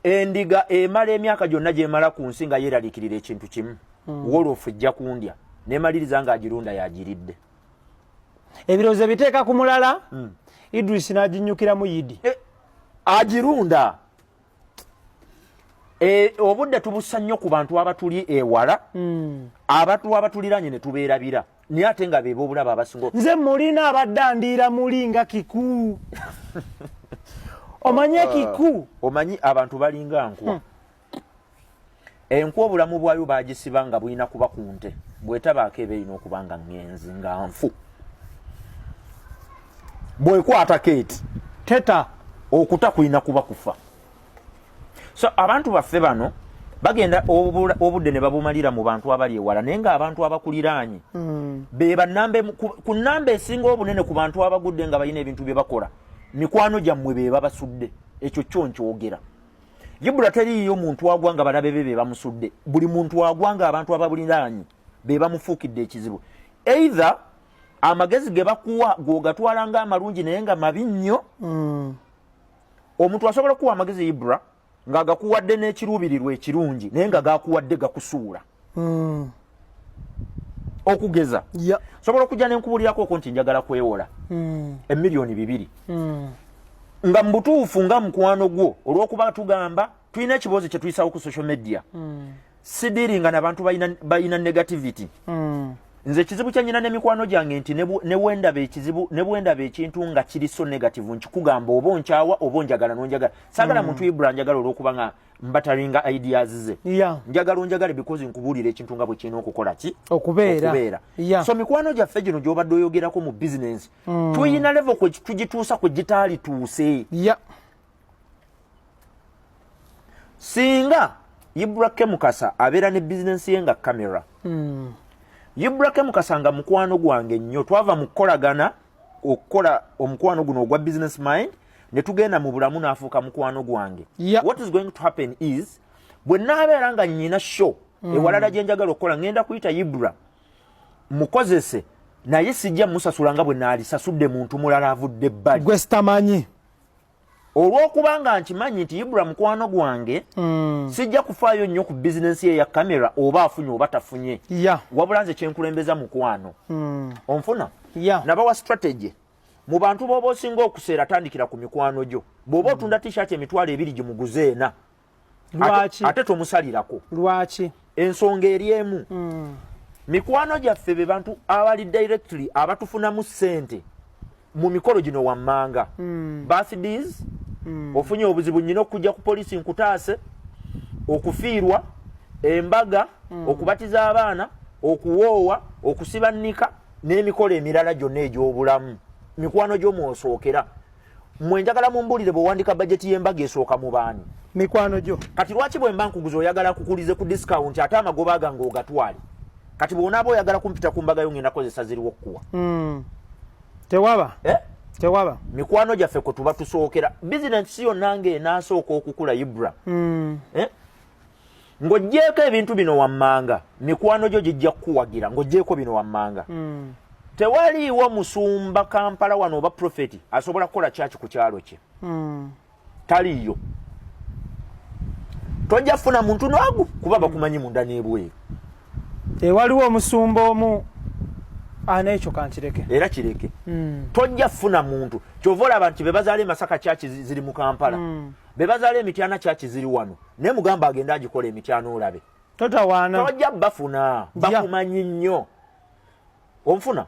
endiga emala emyaka gyonna gyemala ku nsi nga yeeralikirira ekintu kimu wolofu ejja kundya nemaliriza nga agirunda yagiridde ebirowoozo biteeka ku mulala Idris n'aginyukiramu Yidi agirunda obudde tubussa nnyo ku bantu abatuli ewala abantu abatuliranye ne tubeerabira naye ate nga be boobulaba abasinga nze mulina abaddandiira muli nga kiku omanye kiku omanyi abantu balinga nkwa enkwa obulamu bwayo bagisiba nga bulina kuba ku nte bwetabaako eba erina okuba nga ngenzi nga nfu bwekwata keeti teta okuta kulina kuba kufa so abantu baffe bano bagenda obudde ne babumalira mu bantu abali ewala naye nga abantu abakuliraanye be bannambe ku nnamba esinga obunene ku bantu abagudde nga balina ebintu bye bakola mikwano gyammwe be babasudde ekyo kyo nkyogera Ibra teriyo muntu wagwanga balabe be bamusudde buli muntu wagwanga abantu ababuliraanye be bamufuukidde ekizibu either amagezi ge bakuwa gogatwala nga amalungi naye nga mabi nnyo omuntu asobola kuwa amagezi Ibra nga gakuwadde n'ekiruubirirwa ekirungi naye nga gakuwadde gakusuula okugeza sobola okujja n'enkubuliako oko nti njagala kwewola emiliyoni 2 nga mbutuufu nga mukwano gwo olw'okuba tugamba tulina ekibozi kye tuyisawo ku social media sidiringa n'abantu balina negativity nze ekizibu kyennyina n'emikwano gyange nti ne bwendaba ekizibu ne bwendaba ekintu nga kiri so negative nkikugamba oba onkyawa oba onjagala n'onjagala saagala muntu Ibra njagala olw'okuba nga mbatalinga ideas ze njagala onjagale because nkubuulira ekintu nga bwe kirina okukola ki okubeera so mikwano gyaffe gino gy'obadde oyogerako mu business tuyina level kwe tugituusa kwe gitaali tuuse singa Ibra Mukasa abeera ne business ye nga kamera Ibra Mukasa nga mukwano gwange nnyo twava mu kukolagana okukola omukwano guno ogwa business mind ne tugenda mu bulamu n'afuuka mukwano gwange what is going to happen is bwe naabeera nga nnyina show ewalala gye njagala okukola ngenda kuyita Ibra mukozese naye sijja musasula nga bwe naalisasudde muntu mulala avudde ebbali gwe sitamanyi olw'okuba nga nkimanyi nti Ibra mukwano gwange sijja kufaayo nnyo ku bizinensi ye ya kamera oba afunye oba tafunye wabula nze kyenkulembeza mukwano onfuna nabawa strategy mu bantu b'oba osinga okuseera tandikira ku mikwano gyo bw'oba otunda t-shirt emitwalo 2 gimuguze ena ate tomusalirako lwaki ensonga eri emu mikwano gyaffe be bantu abali directly abatufunamu ssente mu mikolo gino wammanga birthdays ofunye obuzibu nnyina okujja ku poliisi nkutaase okufiirwa embaga okubatiza abaana okuwoowa okusiba nnika n'emikolo emirala gyonna egy'obulamu mikwano gy'omwosookera mmwe njagala mumbuulire bw'owandika bajeti y'embaga esooka mu baani mikwano gyo kati lwaki bwe mba nkuguza oyagala kukulize ku discount ate amagoba gange ogatwale kati bw'onaaba oyagala kumpita ku mbaga yo ngenda kozesa ziriwo okukuwa tewaba mikwano gyaffe kwe tuba tusookera bizinensi yonna ng'enaasooka okukula Ibra ng'oggyeko ebintu bino wammanga mikwano gyo gijja kukuwagira ng'oggyeko bino wammanga tewaliiwo musumba Kampala wano oba profeti asobola kukola kyaki ku kyalo kye taliiyo tojja funa muntu naagu kuba bakumanyi munda n'ebweru waliwo omusumba omu n'ekyo kankireke era kireke tojja funa muntu kyova olaba nti be bazaala Masaka kyaki ziri mu Kampala be bazaala Emityana kyaki ziri wano naye mugamba agenda agikola Emityana olabe totawaana tojja bafuna bakumanyi nnyo onfuna